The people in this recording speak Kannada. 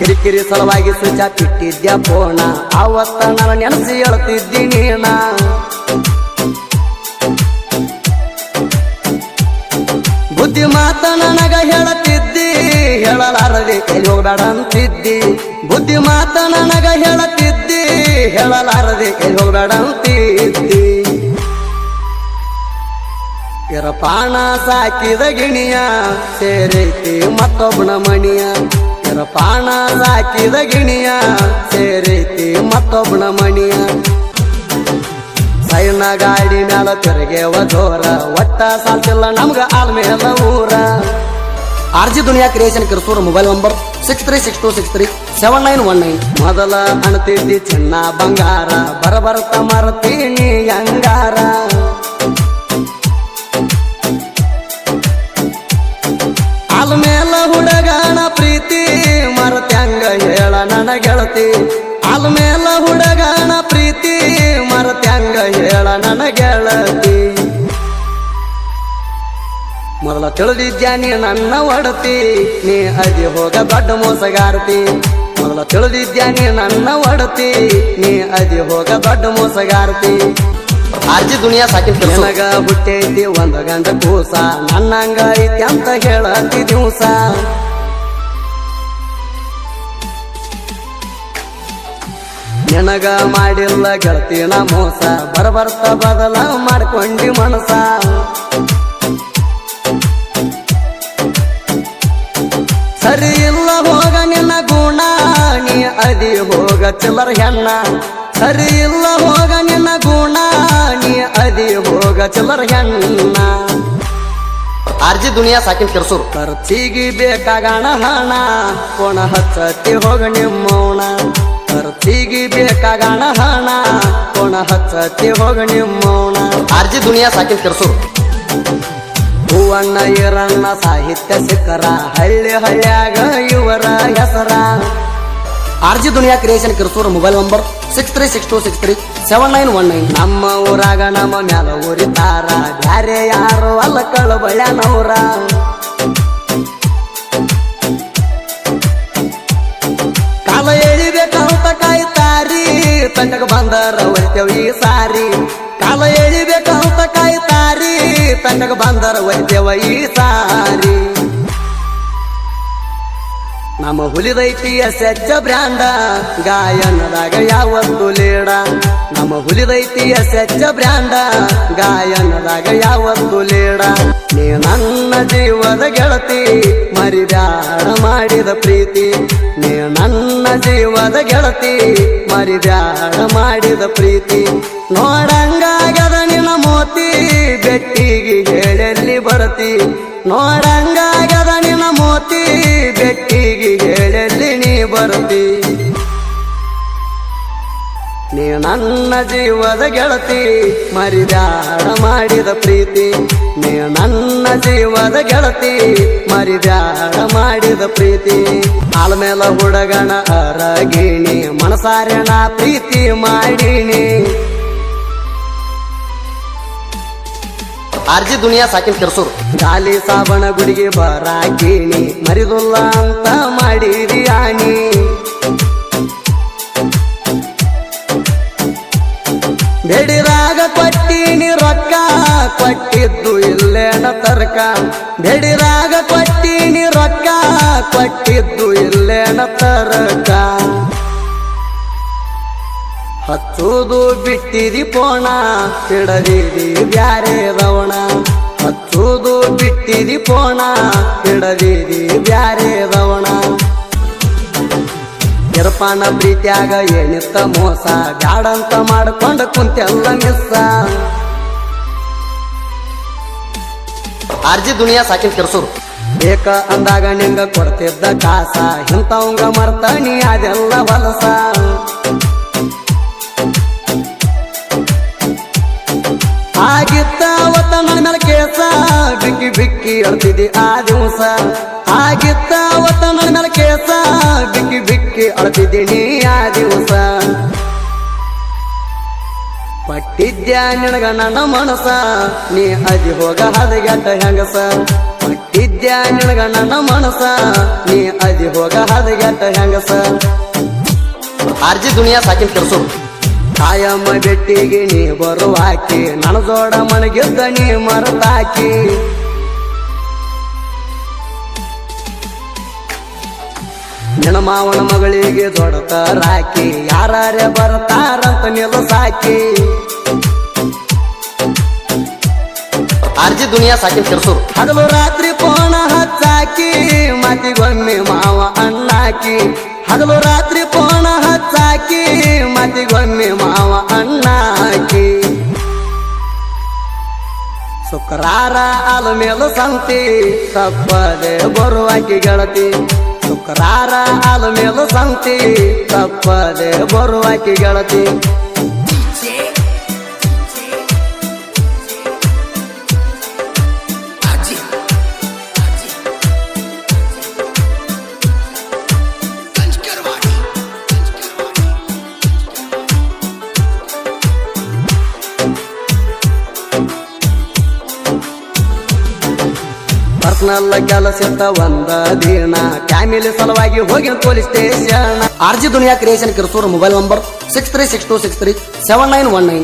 ಕಿರಿಕಿರಿ ಸಲುವಾಗಿ ಸ್ವಿಚ್ ಆಫ್ ಇಟ್ಟಿದ್ಯಾ ಫೋನ ಅವತ್ತ ನಾನು ನೆನೆಸಿ ಹೇಳ್ತಿದ್ದೀನಿ ನಾ ಬುದ್ಧಿ ಮಾತ ನನಗ ಹೇಳತಿದ್ದಿ ಹೇಳಲಾರದೆ ಎಲ್ಲಿ ಹೋಗ್ಬೇಡ ಅಂತಿದ್ದಿ ಬುದ್ಧಿ ಮಾತ ನನಗ ಹೇಳತಿದ್ದಿ ಹೇಳಲಾರದೆ ಎಲ್ಲಿ ಹೋಗ್ಬೇಡ ಅಂತಿದ್ದಿ ಇರಪಾಣ ಸಾಕಿದ ಗಿಣಿಯ ಸೇರೈತಿ ಮತ್ತೊಬ್ಬನ ಮಣಿಯ ಇರಪಾಣ ಸಾಕಿದ ಗಿಣಿಯ ಸೇರೈತಿ ಮತ್ತೊಬ್ಬನ ಮಣಿಯ ಸೈನ ಗಾಡಿ ಮ್ಯಾಲ ತಿರುಗೇವ ಜೋರ ಒಟ್ಟ ಸಾಲ್ತಿಲ್ಲ ನಮ್ಗ ಆಲ್ಮೇಲ ಊರ ಆರ್ಜಿ ದುನಿಯಾ ಕ್ರಿಯೇಷನ್ ಕಿರ್ಸೂರ ಮೊಬೈಲ್ ನಂಬರ್ 6362637919 ಮೊದಲ ಅಣತಿದ್ದಿ ಚಿನ್ನ ಬಂಗಾರ ಬರಬರ್ತ ಮರತೀನಿ ಅಂಗಾರ ಆಲ್ಮೇಲ ಹುಡುಗನ ಪ್ರೀತಿ ಮರತ್ಯಂಗ ಹೇಳ ನನ್ನ ಗೆಳತಿ ಆಲ್ಮೇಲ ಹುಡುಗನ ಪ್ರೀತಿ ಮರತ್ಯಂಗ ಹೇಳ ನನ್ನ ಗೆಳತಿ ಮೊದಲ ತಿಳಿದಿದ್ಯಾ ನೀ ನನ್ನ ಒಡತಿ ನೀ ಅದಿ ಹೋಗ ದೊಡ್ಡ ಮೋಸಗಾರ್ತಿ ಮೊದಲ ತಿಳಿದಿದ್ಯಾ ನೀ ನನ್ನ ಒಡತಿ ನೀ ಅದಿ ಹೋಗ ದೊಡ್ಡ ಮೋಸಗಾರ್ತಿ ಆರ್ಜಿ ದುನಿಯಾ ಸಾಕಿನ ನನಗ ಹುಟ್ಟೈತಿ ಒಂದ ಗಂಡ ಕೂಸ ನನ್ನಂಗ ಐತಿ ಅಂತ ಹೇಳತಿ ದಿವಸ ನಿನಗ ಮಾಡಿಲ್ಲ ಗೆಳತಿನ ಮೋಸ ಬರಬರ್ತ ಬದಲ ಮಾಡ್ಕೊಂಡಿ ಮನಸ ಸರಿ ಇಲ್ಲ ಹೋಗ ನಿನ್ನ ಗುಣ ನೀ ಅದಿ ಹೋಗ ಚಿಲ್ಲರ ಹೆಣ್ಣ ಸರಿ ಇಲ್ಲ ಹೋಗ ನಿನ್ನ ಗುಣ ನೀ ಅದಿ ಹೋಗ ಚಿಲ್ಲರ ಹೆಣ್ಣ ಆರ್ಜಿ ದುನಿಯಾ ಸಾಕಿನ ಕಿರ್ಸೂರು ಖರ್ಚಿಗೆ ಬೇಕಾಗಣ ಹಣ ಕೋಣ ಹಚ್ಚತಿ ಹೋಗ ನಿಮ್ಮವಣ ಖರ್ಚಿಗೆ ಬೇಕಾಗಣ ಹಣ ಕೋಣ ಹಚ್ಚತಿ ಹೋಗ ನಿಮ್ಮವಣ ಆರ್ಜಿ ದುನಿಯಾ ಸಾಕಿನ ಕಿರ್ಸೂರು ಹೂವಣ್ಣ ಈರಣ್ಣ ಸಾಹಿತ್ಯ ಸಿಕ್ಕರ ಹಳ್ಳಿ ಹಳ್ಳ್ಯಾಗ ಇವರ ಹೆಸರ ಆರ್ಜಿ ದುನಿಯಾ ಕ್ರಿಯೇಷನ್ ಕಿರ್ಸೂರ ಮೊಬೈಲ್ ನಂಬರ್ 6362637919 ನಮ್ಮ ಊರಾಗ ನಮ್ಮ ಮ್ಯಾಲ ಊರಿತಾರ ಬ್ಯಾರೆ ಯಾರು ಅಲ್ಲ ಕಳಬಳ್ಯಾನವ್ರ ಕಾಲ ಎಳಿಬೇಕಂತ ಕಾಯ್ತಾರಿ ತಂಡಗ ಬಂದರ ಒಯ್ತೇವ್ ಈ ಸಾರಿ ಕಾಲ ಎಳಿಬೇಕಂತ ಕಾಯ್ತಾರಿ ತಂಡಗ ಬಂದರ ಒಯ್ತೇವ ಈ ಸಾರಿ ನಮ್ಮ ಹುಲಿದೈತಿ ಎಸ್ಎಚ್ ಬ್ರ್ಯಾಂಡ ಗಾಯನದಾಗ ಯಾವತ್ತು ಲೀಡ ನಮ್ಮ ಹುಲಿದೈತಿ ಎಸ್ಎಚ್ ಬ್ರ್ಯಾಂಡ ಗಾಯನದಾಗ ಯಾವತ್ತು ಲೀಡ ನೀ ನನ್ನ ಜೀವದ ಗೆಳತಿ ಮರಿಬ್ಯಾಡ ಮಾಡಿದ ಪ್ರೀತಿ ನೀ ನನ್ನ ಜೀವದ ಗೆಳತಿ ಮರಿಬ್ಯಾಡ ಮಾಡಿದ ಪ್ರೀತಿ ನೋಡಂಗಾಗದ ನಿನ್ನ ಮೋತಿ ಬೆಟ್ಟಿಗೆ ಹೇಳಲ್ಲಿ ಬರತಿ ನೋಡಂಗಾಗದ ನಿನ್ನ ಮೋತಿ ಬೆಟ್ಟಿಗೆ ಹೇಳಲ್ಲಿ ನೀ ಬರತಿ ನೀ ನನ್ನ ಜೀವದ ಗೆಳತಿ ಮರಿಬ್ಯಾಡ ಮಾಡಿದ ಪ್ರೀತಿ ನೀ ನನ್ನ ಜೀವದ ಗೆಳತಿ ಮರಿಬ್ಯಾಡ ಮಾಡಿದ ಪ್ರೀತಿ ಆಲ್ಮೇಲ ಹುಡುಗನ ಅರಗಿಣಿ ಮನಸಾರೆ ನಾ ಪ್ರೀತಿ ಮಾಡಿನಿ ಆರ್ಜಿ ದುನಿಯಾ ಸಾಕಿನ ಕಿರ್ಸೂರು ಗಾಲಿ ಸಾಬಣ ಗುಡಿಗೆ ಬರಾಕಿಣಿ ಮರಿದುಲ್ಲ ಅಂತ ಮಾಡಿದಿಯಾನಿ ಬೇಡಿರಾಗ ಕೊಟ್ಟಿನಿ ರೊಕ್ಕ ಕೊಟ್ಟಿದ್ದು ಇಲ್ಲೇನ ತರ್ಕ ಬೇಡಿರಾಗ ಕೊಟ್ಟಿನಿ ರೊಕ್ಕ ಕೊಟ್ಟಿದ್ದು ಇಲ್ಲೇನ ತರ್ಕ ಹಚ್ಚುದು ಬಿಟ್ಟಿದಿ ಪೋಣ ಹಿಡದಿದಿ ಬ್ಯಾರೆ ರವಣ ಹಚ್ಚುದು ಬಿಟ್ಟಿದಿ ಪೋಣ ಹಿಡದಿದಿ ಬ್ಯಾರೆ ರವಣ ಇರಪಾನ ಪ್ರೀತ್ಯಾಗ ಏನಿತ್ತ ಮೋಸ ಬ್ಯಾಡಂತ ಮಾಡ್ಕೊಂಡ ಕುಂತೆಲ್ಲ ಮಿಸ್ಸ ಆರ್ಜಿ ದುನಿಯಾ ಸಾಕಿನ ಕಿರ್ಸೂರು ಬೇಕ ಅಂದಾಗ ನಿಂಗ ಕೊಡ್ತಿದ್ದ ಕಾಸ ಇಂಥವಂಗ ಮರ್ತಾನಿ ಅದೆಲ್ಲ ಹೊಲಸ ಆಗಿತ್ತ ಅವತ್ತ ನನ್ನ ಮೇಲೆ ಕೇಸ ಬಿಕ್ಕಿ ಬಿಕ್ಕಿ ಅಳ್ತಿದ್ದಿ ಆ ದಿವಸ ಆಗಿತ್ತ ಅವತ್ತ ನನ್ನ ಮೇಲೆ ಕೇಸ ಬಿಕ್ಕಿ ಬಿಕ್ಕಿ ಅಳ್ತಿದ್ದೀನಿ ಆ ದಿವಸ ಪಟ್ಟಿದ್ಯಾ ನಿನಗ ನನ್ನ ಮನಸ ನೀ ಅದಿ ಹೋಗ ಹದಗೆಟ್ಟ ಹೆಂಗಸ ಪಟ್ಟಿದ್ಯ ಇದ್ಯಾ ನಿನಗ ನನ್ನ ಮನಸ ನೀ ಅದಿ ಹೋಗ ಹದಗೆಟ್ಟ ಹೆಂಗಸ ಆರ್ಜಿ ದುನಿಯಾ ಸಾಕಿನ್ ಕೆಲ್ಸು ಕಾಯಮ್ಮ ಬೆಟ್ಟಿಗೆ ನೀ ಬರುವಾಕಿ ನನ್ನ ಜೋಡ ಮನಗಿದ್ದ ನೀ ಮರತಾಕಿ ನಿನ್ನ ಮಾವನ ಮಗಳಿಗೆ ದೊಡ್ಡತರಾಕಿ ಯಾರೇ ಬರ್ತಾರಂತ ನಿಲ್ಲಸಾಕಿ ಆರ್ಜಿ ದುನಿಯಾ ಸಾಕಿನ್ ಕೆಲ್ಸು ಹಗಲು ರಾತ್ರಿ ಪೋಣ ಹಚ್ಚಾಕಿ ಮತಿಗೊಮ್ಮೆ ಮಾವ ಅಣ್ಣಾಕಿ ಹಗಲು ರಾತ್ರಿ ಪೋಣ ಹಚ್ಚಾಕಿ ಮತಿಗೊಮ್ಮೆ ಮಾವ ಅಣ್ಣಾಕಿ ಶುಕ್ರಾರ ಅಲ ಮೇಲು ಸಂತಿ ತಪ್ಪದೆ ಬರುವಾಕಿ ಗೆಳತಿ ಶುಕ್ರಾರ ಅಲ ಮೇಲು ಸಂತಿ ತಪ್ಪದೆ ಬರುವಾಕಿ ಗೆಳತಿ ಪರ್ಸನಲ್ ಕೆಲಸ ಒಂದ ದಿನ ಫ್ಯಾಮಿಲಿ ಸಲುವಾಗಿ ಹೋಗಿ ಪೊಲೀಸ್ ಸ್ಟೇಷನ್ ಆರ್ಜಿ ದುನಿಯಾ ಕ್ರಿಯೇಷನ್ ಕಿರ್ಸೂರು ಮೊಬೈಲ್ ನಂಬರ್ 6362637919